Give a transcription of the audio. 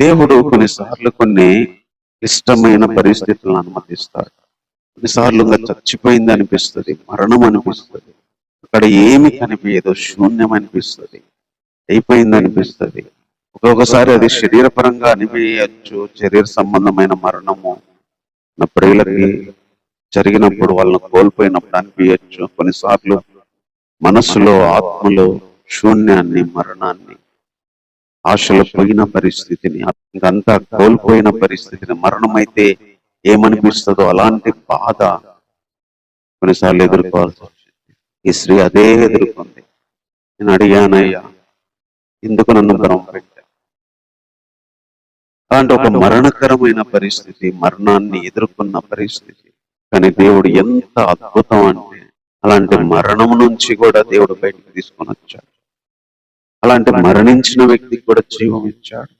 దేవుడు కొన్నిసార్లు కొన్ని ఇష్టమైన పరిస్థితులను అనుమతిస్తాడు. కొన్నిసార్లు ఇంకా చచ్చిపోయింది అనిపిస్తుంది, మరణం అనిపిస్తుంది, అక్కడ ఏమి కనిపించదు, శూన్యం అనిపిస్తుంది, అయిపోయింది అనిపిస్తుంది. ఒక్కొక్కసారి అది శరీరపరంగా అనిపించచ్చు, శరీర సంబంధమైన మరణము నా ప్రియులకి జరిగినప్పుడు, వాళ్ళని కోల్పోయినప్పుడు అనిపించచ్చు. కొన్నిసార్లు మనస్సులో, ఆత్మలో శూన్యాన్ని, మరణాన్ని, ఆశలు పోయిన పరిస్థితిని, ఇంకంతా కోల్పోయిన పరిస్థితిని, మరణం అయితే ఏమనిపిస్తుందో అలాంటి బాధ కొన్నిసార్లు ఎదుర్కోవాల్సి వచ్చింది. ఈ స్త్రీ అదే ఎదుర్కొంది. నేను అడిగానయ్యా, ఎందుకు నన్ను భ్రమ పెట్టా? అలాంటి ఒక మరణకరమైన పరిస్థితి, మరణాన్ని ఎదుర్కొన్న పరిస్థితి. కానీ దేవుడు ఎంత అద్భుతం అంటే, అలాంటి మరణం నుంచి కూడా దేవుడు బయటకు తీసుకొని వచ్చాడు. అలాంటి మరణించిన వ్యక్తికి కూడా జీవం ఇచ్చాడు.